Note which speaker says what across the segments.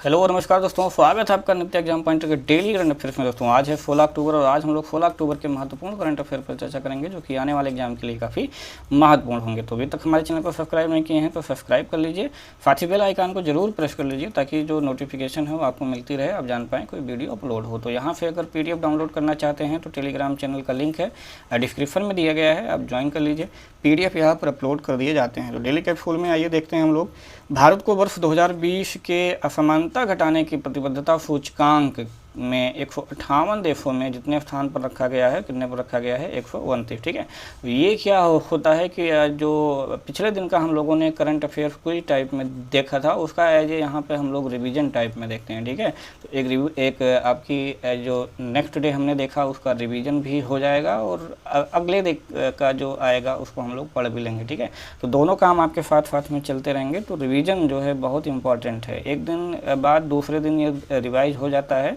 Speaker 1: Hello और नमस्कार दोस्तों, स्वागत है आपका नित्य एग्जाम पॉइंटर के डेली करंट अफेयर्स में। दोस्तों आज है 16 अक्टूबर और आज हम लोग 16 अक्टूबर के महत्वपूर्ण करंट अफेयर पर चर्चा करेंगे जो कि आने वाले एग्जाम के लिए काफ़ी महत्वपूर्ण होंगे। तो अभी तक हमारे चैनल को सब्सक्राइब नहीं किए हैं तो सब्सक्राइब कर लीजिए, साथ ही बेल आइकन को जरूर प्रेस कर लीजिए ताकि जो नोटिफिकेशन है वो आपको मिलती रहे, आप जान पाएँ कोई वीडियो अपलोड हो। तो यहाँ से अगर PDF डाउनलोड करना चाहते हैं तो टेलीग्राम चैनल का लिंक है डिस्क्रिप्शन में दिया गया है, आप ज्वाइन कर लीजिए। PDF यहाँ पर अपलोड कर दिए जाते हैं। तो डेली कैप्सूल में आइए देखते हैं हम लोग भारत को वर्ष 2020 के असमानता घटाने की प्रतिबद्धता सूचकांक में 158 देशों में जितने स्थान पर रखा गया है, कितने पर रखा गया है 129। ठीक है, तो ये क्या होता है कि जो पिछले दिन का हम लोगों ने करंट अफेयर्स क्विज टाइप में देखा था उसका एज यहाँ पे हम लोग रिवीजन टाइप में देखते हैं। ठीक है, तो एक आपकी जो नेक्स्ट डे हमने देखा उसका रिवीजन भी हो जाएगा और अगले का जो आएगा उसको हम लोग पढ़ भी लेंगे। ठीक है, तो दोनों काम आपके साथ साथ में चलते रहेंगे। तो रिवीजन जो है बहुत इंपॉर्टेंट है, एक दिन बाद दूसरे दिन ये रिवाइज हो जाता है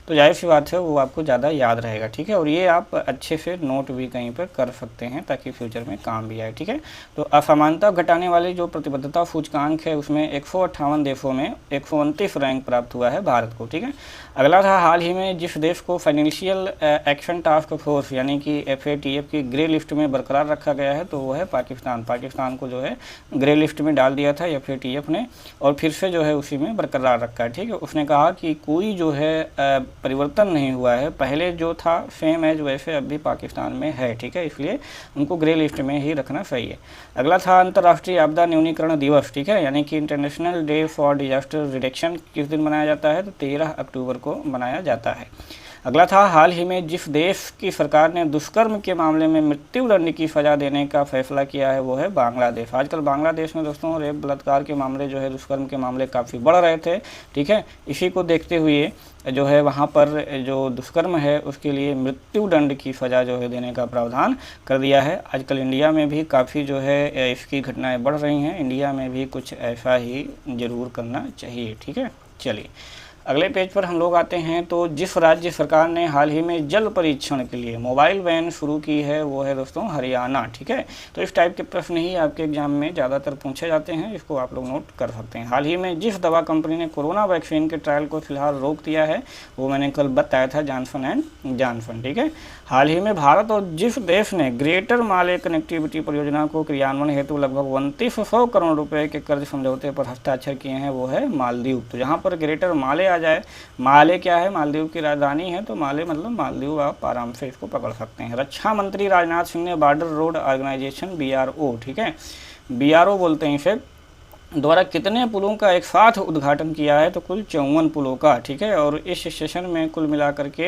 Speaker 1: तो जाहिर सी बात है वो आपको ज़्यादा याद रहेगा। ठीक है, और ये आप अच्छे से नोट भी कहीं पर कर सकते हैं ताकि फ्यूचर में काम भी आए। ठीक है, तो असमानता घटाने वाली जो प्रतिबद्धता सूचकांक है उसमें 158 देशों में 129 रैंक प्राप्त हुआ है भारत को। ठीक है, अगला था हाल ही में जिस देश को फाइनेंशियल एक्शन टास्क फोर्स यानी कि FATF की ग्रे लिस्ट में बरकरार रखा गया है तो वो है पाकिस्तान। पाकिस्तान को जो है ग्रे लिस्ट में डाल दिया था FATF ने और फिर से जो है उसी में बरकरार रखा है। ठीक है, उसने कहा कि कोई जो है परिवर्तन नहीं हुआ है, पहले जो था सेम एज वैसे अब भी पाकिस्तान में है। ठीक है, इसलिए उनको ग्रे लिस्ट में ही रखना सही है। अगला था अंतर्राष्ट्रीय आपदा न्यूनीकरण दिवस। ठीक है, यानी कि international day for disaster reduction किस दिन मनाया जाता है तो 13 अक्टूबर को मनाया जाता है। अगला था हाल ही में जिस देश की सरकार ने दुष्कर्म के मामले में मृत्यु दंड की सज़ा देने का फैसला किया है वो है बांग्लादेश। आजकल बांग्लादेश में दोस्तों रेप बलात्कार के मामले जो है, दुष्कर्म के मामले काफ़ी बढ़ रहे थे। ठीक है, इसी को देखते हुए जो है वहाँ पर जो दुष्कर्म है उसके लिए मृत्यु दंड की सज़ा जो है देने का प्रावधान कर दिया है। आजकल इंडिया में भी काफ़ी जो है इसकी घटनाएँ बढ़ रही हैं, इंडिया में भी कुछ ऐसा ही ज़रूर करना चाहिए। ठीक है, चलिए अगले पेज पर हम लोग आते हैं। तो जिस राज्य सरकार ने हाल ही में जल परीक्षण के लिए मोबाइल वैन शुरू की है वो है दोस्तों हरियाणा। ठीक है, तो इस टाइप के प्रश्न ही आपके एग्जाम में ज़्यादातर पूछे जाते हैं, इसको आप लोग नोट कर सकते हैं। हाल ही में जिस दवा कंपनी ने कोरोना वैक्सीन के ट्रायल को फिलहाल रोक दिया है वो मैंने कल बताया था, जॉनसन एंड जॉनसन। ठीक है, हाल ही में भारत और जिस देश ने ग्रेटर माले कनेक्टिविटी परियोजना को क्रियान्वयन हेतु लगभग 2900 करोड़ रुपए के कर्ज समझौते पर हस्ताक्षर किए हैं वो है मालदीव। तो जहाँ पर ग्रेटर माले आ जाए, माले क्या है, मालदीव की राजधानी है, तो माले मतलब मालदीव आप आराम से इसको पकड़ सकते हैं। रक्षा मंत्री राजनाथ सिंह ने बॉर्डर रोड ऑर्गेनाइजेशन BRO, ठीक है, BRO बोलते हैं इसे, द्वारा कितने पुलों का एक साथ उद्घाटन किया है तो कुल 54 पुलों का। ठीक है, और इस सेशन में कुल मिलाकर के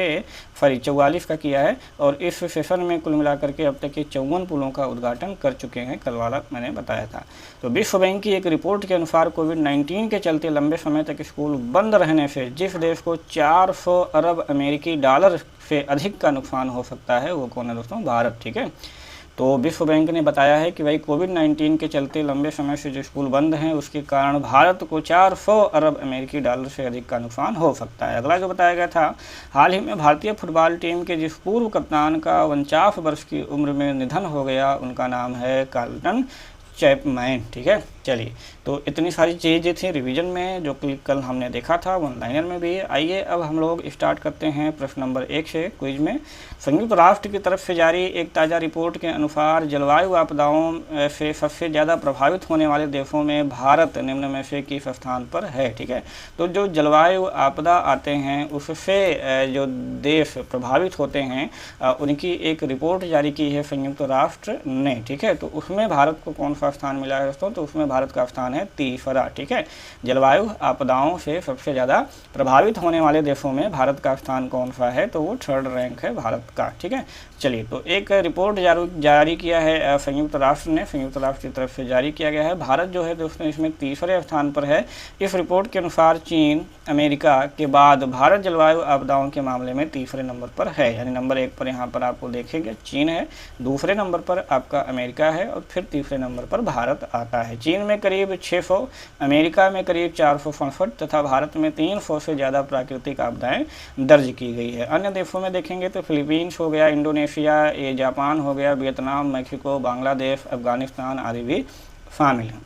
Speaker 1: 44 का किया है और इस सेशन में कुल मिलाकर के अब तक ये 54 पुलों का उद्घाटन कर चुके हैं, कल वाला मैंने बताया था। तो विश्व बैंक की एक रिपोर्ट के अनुसार कोविड-19 के चलते लंबे समय तक स्कूल बंद रहने से जिस देश को 400 अरब अमेरिकी डॉलर से अधिक का नुकसान हो सकता है वो कौन है दोस्तों, भारत। ठीक है, तो विश्व बैंक ने बताया है कि भाई कोविड-19 के चलते लंबे समय से जो स्कूल बंद हैं उसके कारण भारत को 400 अरब अमेरिकी डॉलर से अधिक का नुकसान हो सकता है। अगला जो बताया गया था, हाल ही में भारतीय फुटबॉल टीम के जिस पूर्व कप्तान का 49 वर्ष की उम्र में निधन हो गया उनका नाम है कार्ल्टन चैपमैन। ठीक है, चलिए तो इतनी सारी चीज़ें थी रिवीजन में जो कि कल हमने देखा था, वन लाइनर में भी। आइए अब हम लोग स्टार्ट करते हैं प्रश्न नंबर 1 से क्विज में। संयुक्त राष्ट्र की तरफ से जारी एक ताज़ा रिपोर्ट के अनुसार जलवायु आपदाओं से सबसे ज़्यादा प्रभावित होने वाले देशों में भारत निम्न में से किस स्थान पर है। ठीक है, तो जो जलवायु आपदा आते हैं उससे जो देश प्रभावित होते हैं उनकी एक रिपोर्ट जारी की है संयुक्त राष्ट्र ने। ठीक है, तो उसमें भारत को कौन सा स्थान मिला है दोस्तों, तो उसमें भारत का स्थान है तीसरा। ठीक है, जलवायु आपदाओं से सबसे ज़्यादा प्रभावित होने वाले देशों में भारत का स्थान कौन सा है तो वो 3rd रैंक है भारत का। ठीक है, चलिए तो एक रिपोर्ट जारी किया है संयुक्त राष्ट्र ने, संयुक्त राष्ट्र की तरफ से जारी किया गया है। भारत जो है दोस्तों इसमें तीसरे स्थान पर है। इस रिपोर्ट के अनुसार चीन, अमेरिका के बाद भारत जलवायु आपदाओं के मामले में तीसरे नंबर पर है। यानी नंबर 1 पर यहाँ पर आपको देखेंगे चीन है, दूसरे नंबर पर आपका अमेरिका है और फिर तीसरे नंबर पर भारत आता है। चीन में करीब 600, अमेरिका में करीब 467 तथा भारत में 300 से ज़्यादा प्राकृतिक आपदाएं दर्ज की गई है। अन्य देशों में देखेंगे तो फिलीपींस हो गया, इंडोनेशिया, ये जापान हो गया, वियतनाम, मैक्सिको, बांग्लादेश, अफगानिस्तान आदि भी शामिल हैं।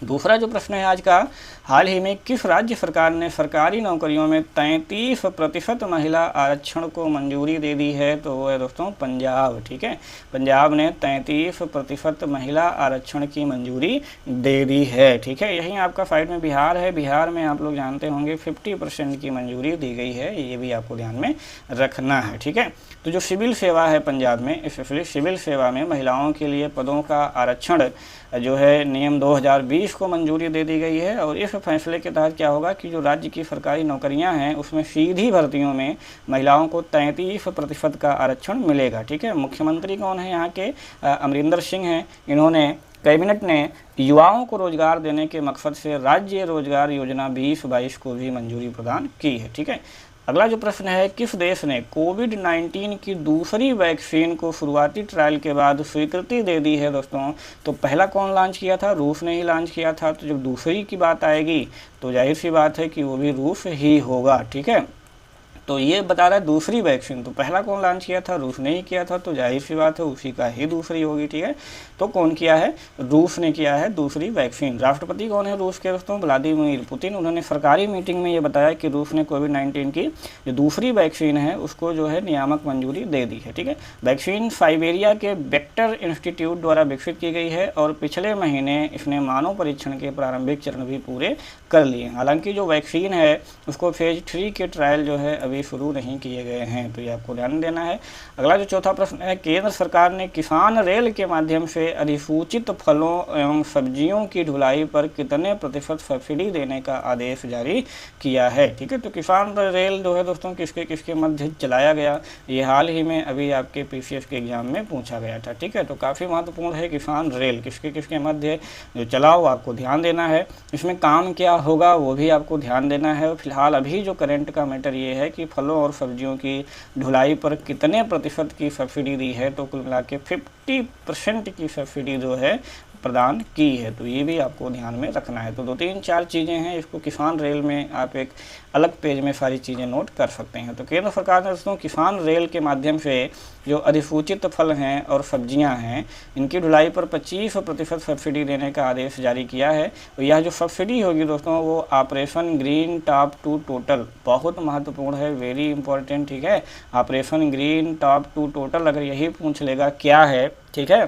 Speaker 1: दूसरा जो प्रश्न है आज का, हाल ही में किस राज्य सरकार ने सरकारी नौकरियों में 33% महिला आरक्षण को मंजूरी दे दी है? तो वो है दोस्तों पंजाब। ठीक है, पंजाब ने 33% महिला आरक्षण की मंजूरी दे दी है। ठीक है, यहीं आपका साइड में बिहार है। बिहार में आप लोग जानते होंगे 50% की मंजूरी दी गई है, ये भी आपको ध्यान में रखना है। ठीक है, तो जो सिविल सेवा है पंजाब में, स्पेशली सिविल सेवा में महिलाओं के लिए पदों का आरक्षण जो है नियम 2020 को मंजूरी दे दी गई है। और इस फैसले के तहत क्या होगा कि जो राज्य की सरकारी नौकरियां हैं उसमें सीधी भर्तियों में महिलाओं को 33% का आरक्षण मिलेगा। ठीक है, मुख्यमंत्री कौन है यहाँ के? अमरिंदर सिंह हैं। इन्होंने कैबिनेट ने युवाओं को रोजगार देने के मकसद से राज्य रोजगार योजना 2022 को भी मंजूरी प्रदान की है। ठीक है, अगला जो प्रश्न है, किस देश ने कोविड-19 की दूसरी वैक्सीन को शुरुआती ट्रायल के बाद स्वीकृति दे दी है? दोस्तों, तो पहला कौन लॉन्च किया था? रूस ने ही लॉन्च किया था। तो जब दूसरी की बात आएगी तो जाहिर सी बात है कि वो भी रूस ही होगा। ठीक है, तो ये बता रहा है दूसरी वैक्सीन, तो पहला कौन लॉन्च किया था? रूस ने ही किया था, तो जाहिर सी बात है उसी का ही दूसरी होगी। ठीक है, तो कौन किया है? रूस ने किया है दूसरी वैक्सीन। राष्ट्रपति कौन है रूस के? दोस्तों व्लादिमीर पुतिन। उन्होंने सरकारी मीटिंग में ये बताया कि रूस ने कोविड-19 की जो दूसरी वैक्सीन है उसको जो है नियामक मंजूरी दे दी है। ठीक है, वैक्सीन साइबेरिया के वेक्टर इंस्टीट्यूट द्वारा विकसित की गई है और पिछले महीने इसने मानव परीक्षण के प्रारंभिक चरण भी पूरे कर लिए। हालांकि जो वैक्सीन है उसको फेज 3 के ट्रायल जो है अभी शुरू नहीं किए गए हैं, तो ये आपको ध्यान देना है। अगला जो चौथा प्रश्न है, केंद्र सरकार ने किसान रेल के माध्यम से अधिसूचित फलों एवं सब्जियों की ढुलाई पर कितने प्रतिशत सब्सिडी देने का आदेश जारी किया है? ठीक है, तो किसान रेल जो है दोस्तों किसके किसके मध्य चलाया गया, ये हाल ही में अभी आपके पीसीएस के एग्जाम में पूछा गया था। ठीक है, तो काफ़ी महत्वपूर्ण है किसान रेल किसके किसके मध्य जो चलाओ, आपको ध्यान देना है। इसमें काम क्या होगा वो भी आपको ध्यान देना है। फिलहाल अभी जो करंट का मैटर ये है कि फलों और सब्जियों की ढुलाई पर कितने प्रतिशत की सब्सिडी दी है, तो कुल मिला के 50% की सब्सिडी जो है प्रदान की है, तो ये भी आपको ध्यान में रखना है। तो 2-3-4 चीज़ें हैं, इसको किसान रेल में आप एक अलग पेज में सारी चीज़ें नोट कर सकते हैं। तो केंद्र सरकार ने दोस्तों किसान रेल के माध्यम से जो अधिसूचित फल हैं और सब्जियां हैं इनकी ढुलाई पर 25% सब्सिडी देने का आदेश जारी किया है। और यह जो सब्सिडी होगी दोस्तों वो operation green top to total, बहुत महत्वपूर्ण है, वेरी इंपॉर्टेंट। ठीक है, operation green top to total अगर यही पूछ लेगा क्या है, ठीक है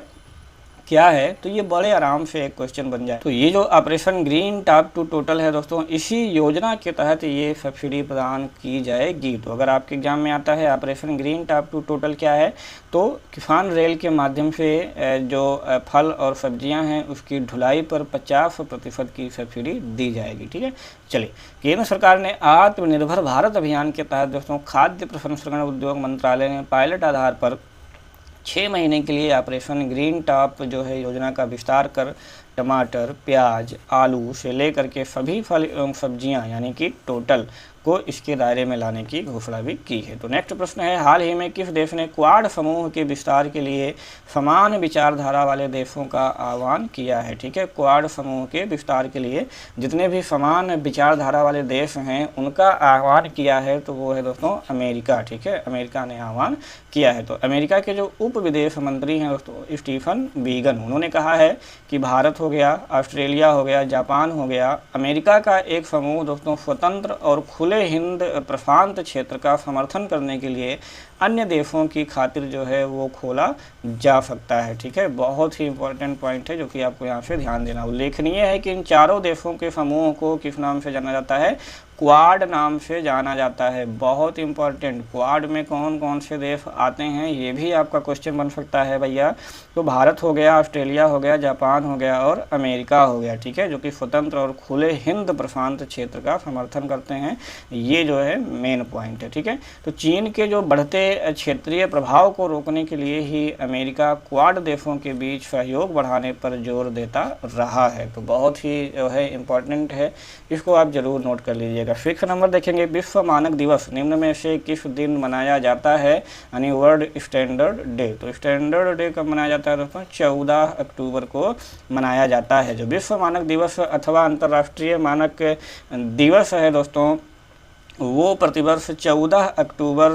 Speaker 1: क्या है, तो ये बड़े आराम से एक क्वेश्चन बन जाए। तो ये जो operation green top to total है दोस्तों, इसी योजना के तहत ये सब्सिडी प्रदान की जाएगी। तो अगर आपके एग्जाम में आता है operation green top to total क्या है, तो किसान रेल के माध्यम से जो फल और सब्जियां हैं उसकी ढुलाई पर 50% की सब्सिडी दी जाएगी। ठीक है, चलिए, केंद्र सरकार ने आत्मनिर्भर भारत अभियान के तहत दोस्तों खाद्य प्रसंस्करण उद्योग मंत्रालय ने पायलट आधार पर 6 महीने के लिए ऑपरेशन ग्रीन टॉप जो है योजना का विस्तार कर टमाटर, प्याज, आलू से लेकर के सभी फल एवं सब्जियां यानी कि टोटल को इसके दायरे में लाने की घोषणा भी की है। तो नेक्स्ट प्रश्न है, हाल ही में किस देश ने क्वाड समूह के विस्तार के लिए समान विचारधारा वाले देशों का आह्वान किया है? ठीक है, क्वाड समूह के विस्तार के लिए जितने भी समान विचारधारा वाले देश हैं उनका आह्वान किया है, तो वो है दोस्तों अमेरिका। ठीक है, अमेरिका ने आह्वान किया है। तो अमेरिका के जो उप विदेश मंत्री हैं दोस्तों स्टीफन बीगन, उन्होंने कहा है कि भारत हो गया, ऑस्ट्रेलिया हो गया, जापान हो गया, अमेरिका का एक समूह दोस्तों स्वतंत्र और खुले हिंद प्रशांत क्षेत्र का समर्थन करने के लिए अन्य देशों की खातिर जो है वो खोला जा सकता है। ठीक है, बहुत ही इंपॉर्टेंट पॉइंट है जो कि आपको यहाँ से ध्यान देना। उल्लेखनीय है कि इन चारों देशों के समूह को किस नाम से जाना जाता है? क्वाड नाम से जाना जाता है। बहुत इंपॉर्टेंट, क्वाड में कौन कौन से देश आते हैं ये भी आपका क्वेश्चन बन सकता है भैया। तो भारत हो गया, ऑस्ट्रेलिया हो गया, जापान हो गया और अमेरिका हो गया। ठीक है, जो कि स्वतंत्र और खुले हिंद प्रशांत क्षेत्र का समर्थन करते हैं, ये जो है मेन पॉइंट है। ठीक है, तो चीन के जो बढ़ते क्षेत्रीय प्रभाव को रोकने के लिए ही अमेरिका क्वाड देशों के बीच सहयोग बढ़ाने पर जोर देता रहा है। तो बहुत ही जो है इम्पोर्टेंट है, इसको आप जरूर नोट कर लीजिएगा। 6 नंबर देखेंगे, विश्व मानक दिवस निम्न में से किस दिन मनाया जाता है? यानी वर्ल्ड स्टैंडर्ड डे। तो स्टैंडर्ड डे कब मनाया जाता है दोस्तों? 14 अक्टूबर को मनाया जाता है। जो विश्व मानक दिवस अथवा अंतर्राष्ट्रीय मानक दिवस है दोस्तों वो प्रतिवर्ष 14 अक्टूबर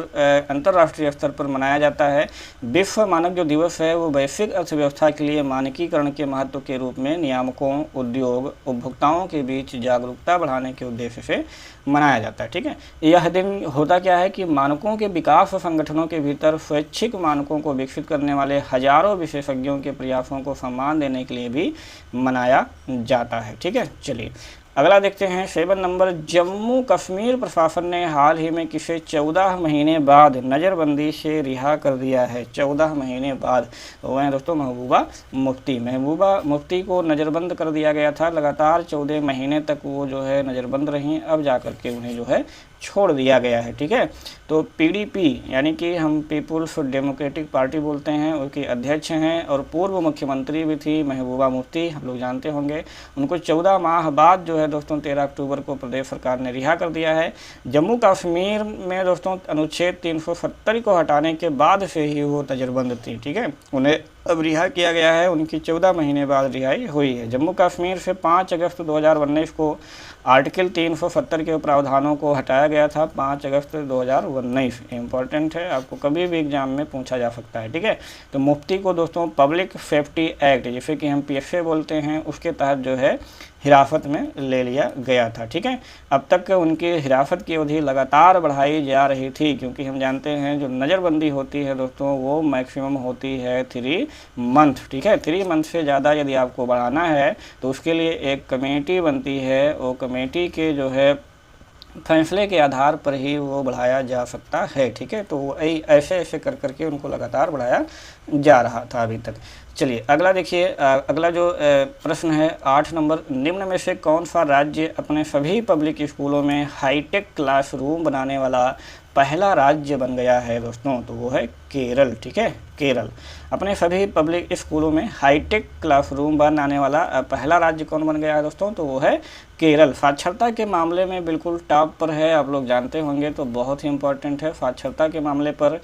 Speaker 1: अंतर्राष्ट्रीय स्तर पर मनाया जाता है। विश्व मानक जो दिवस है वो वैश्विक अर्थव्यवस्था के लिए मानकीकरण के महत्व के रूप में नियामकों, उद्योग, उपभोक्ताओं के बीच जागरूकता बढ़ाने के उद्देश्य से मनाया जाता है। ठीक है, यह दिन होता क्या है कि मानकों के विकास और संगठनों के भीतर स्वैच्छिक मानकों को विकसित करने वाले हजारों विशेषज्ञों के प्रयासों को सम्मान देने के लिए भी मनाया जाता है। ठीक है, चलिए अगला देखते हैं 7 नंबर। जम्मू कश्मीर प्रशासन ने हाल ही में किसे 14 महीने बाद नज़रबंदी से रिहा कर दिया है? 14 महीने बाद वो हैं दोस्तों महबूबा मुफ्ती। महबूबा मुफ्ती को नज़रबंद कर दिया गया था। लगातार 14 महीने तक वो जो है नज़रबंद रहीं, अब जा कर के उन्हें जो है छोड़ दिया गया है। ठीक है, तो पीडीपी यानी कि हम पीपुल्स डेमोक्रेटिक पार्टी बोलते हैं, उसकी अध्यक्ष हैं और पूर्व मुख्यमंत्री भी थी महबूबा मुफ्ती, हम लोग जानते होंगे। उनको 14 माह बाद जो है दोस्तों 13 अक्टूबर को प्रदेश सरकार ने रिहा कर दिया है। जम्मू कश्मीर में दोस्तों अनुच्छेद 370 को हटाने के बाद से ही वो नज़रबंद थी। ठीक है, उन्हें अब रिहा किया गया है, उनकी 14 महीने बाद रिहाई हुई है। जम्मू कश्मीर से 5 अगस्त 2019 को आर्टिकल 370 के प्रावधानों को हटाया गया था। 5 अगस्त 2019 इम्पॉर्टेंट है, आपको कभी भी एग्जाम में पूछा जा सकता है। ठीक है, तो मुफ्ती को दोस्तों पब्लिक सेफ्टी एक्ट जिसे कि हम पीएसए बोलते हैं उसके तहत जो है हिरासत में ले लिया गया था। ठीक है, अब तक उनकी हिरासत की अवधि लगातार बढ़ाई जा रही थी, क्योंकि हम जानते हैं जो नज़रबंदी होती है दोस्तों वो मैक्सिमम होती है 3 मंथ। ठीक है, 3 मंथ से ज़्यादा यदि आपको बढ़ाना है तो उसके लिए एक कमेटी बनती है, वो कमेटी के जो है फैसले के आधार पर ही वो बढ़ाया जा सकता है। ठीक है, तो ऐसे ऐसे कर करके उनको लगातार बढ़ाया जा रहा था अभी तक। चलिए अगला देखिए, अगला जो प्रश्न है 8 नंबर। निम्न में से कौन सा राज्य अपने सभी पब्लिक स्कूलों में हाईटेक क्लासरूम बनाने वाला पहला राज्य बन गया है दोस्तों? तो वो है केरल। ठीक है, केरल अपने सभी पब्लिक स्कूलों में हाईटेक क्लासरूम बनाने वाला पहला राज्य कौन बन गया है दोस्तों? तो वो है केरल। साक्षरता के मामले में बिल्कुल टॉप पर है, आप लोग जानते होंगे, तो बहुत ही इंपॉर्टेंट है। साक्षरता के मामले पर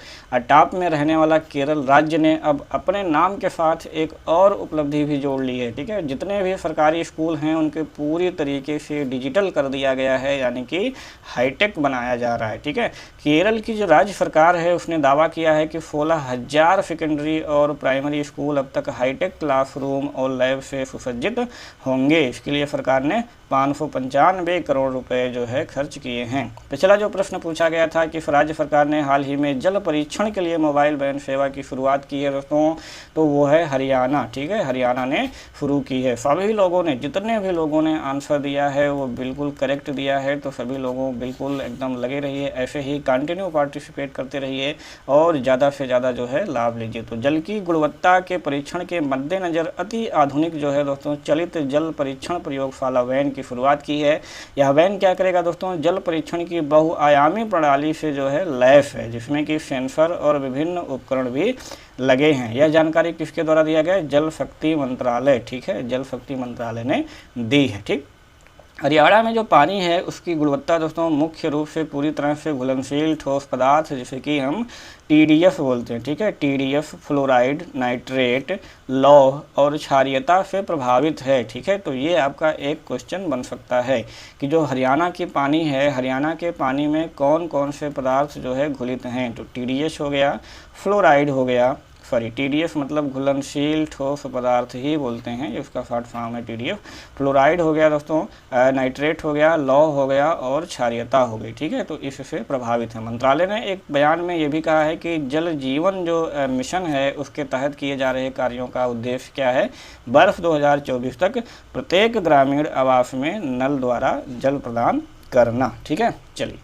Speaker 1: टॉप में रहने वाला केरल राज्य ने अब अपने नाम के साथ एक और उपलब्धि भी जोड़ ली है। ठीक है, जितने भी सरकारी स्कूल हैं उनके पूरी तरीके से डिजिटल कर दिया गया है, यानी कि हाईटेक बनाया जा रहा है। ठीक है, केरल की जो राज्य सरकार है उसने दावा किया है कि 16,000 सेकेंडरी और प्राइमरी स्कूल अब तक हाईटेक क्लासरूम और लैब से सुसज्जित होंगे। इसके लिए सरकार ने 595 करोड़ रुपए जो है खर्च किए हैं। पिछला जो प्रश्न पूछा गया था कि राज्य सरकार ने हाल ही में जल परीक्षण के लिए मोबाइल वैन सेवा की शुरुआत की है दोस्तों, तो वो है हरियाणा। ठीक है, हरियाणा ने शुरू की है। सभी लोगों ने, जितने भी लोगों ने आंसर दिया है वो बिल्कुल करेक्ट दिया है, तो सभी लोगों बिल्कुल एकदम लगे रहिए, ऐसे ही कंटिन्यू पार्टिसिपेट करते रहिए और ज़्यादा से ज़्यादा जो है लाभ लीजिए। तो जल की गुणवत्ता के परीक्षण के मद्देनज़र अति आधुनिक जो है दोस्तों चलित जल परीक्षण प्रयोगशाला वैन की शुरुआत की है। यह वैन क्या करेगा दोस्तों? जल परीक्षण की बहुआयामी प्रणाली से जो है लैस है, जिसमें कि सेंसर और विभिन्न उपकरण भी लगे हैं। यह जानकारी किसके द्वारा दिया गया? जल शक्ति मंत्रालय। ठीक है, जल शक्ति मंत्रालय ने दी है। ठीक, हरियाणा में जो पानी है उसकी गुणवत्ता दोस्तों मुख्य रूप से पूरी तरह से घुलनशील ठोस पदार्थ जिसे कि हम टीडीएफ बोलते हैं। ठीक है, टीडीएफ, फ्लोराइड, नाइट्रेट, लौह और क्षारीयता से प्रभावित है। ठीक है, तो ये आपका एक क्वेश्चन बन सकता है कि जो हरियाणा की पानी है, हरियाणा के पानी में कौन कौन से पदार्थ जो है घुलित हैं? तो टीडीएस हो गया, फ्लोराइड हो गया, सॉरी टीडीएफ मतलब घुलनशील ठोस पदार्थ ही बोलते हैं, इसका शॉर्ट फॉर्म है टीडीएफ। फ्लोराइड हो गया दोस्तों, नाइट्रेट हो गया, लौह हो गया और क्षारीयता हो गई। ठीक है, तो इससे प्रभावित है। मंत्रालय ने एक बयान में ये भी कहा है कि जल जीवन जो मिशन है उसके तहत किए जा रहे कार्यों का उद्देश्य क्या है? वर्ष 2024 तक प्रत्येक ग्रामीण आवास में नल द्वारा जल प्रदान करना। ठीक है, चलिए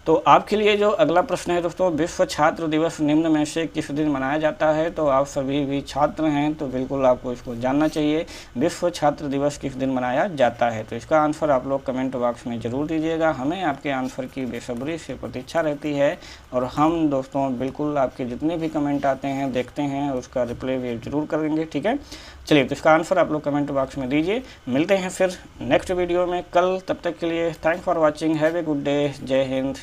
Speaker 1: तो आपके लिए जो अगला प्रश्न है दोस्तों, विश्व छात्र दिवस निम्न में से किस दिन मनाया जाता है? तो आप सभी भी छात्र हैं तो बिल्कुल आपको इसको जानना चाहिए, विश्व छात्र दिवस किस दिन मनाया जाता है। तो इसका आंसर आप लोग कमेंट बॉक्स में ज़रूर दीजिएगा, हमें आपके आंसर की बेसब्री से प्रतीक्षा रहती है और हम दोस्तों बिल्कुल आपके जितने भी कमेंट आते हैं देखते हैं, उसका रिप्लाई भी जरूर करेंगे। ठीक है, चलिए तो इसका आंसर आप लोग कमेंट बॉक्स में दीजिए। मिलते हैं फिर नेक्स्ट वीडियो में कल, तब तक के लिए thank for watching, have a good day, जय हिंद,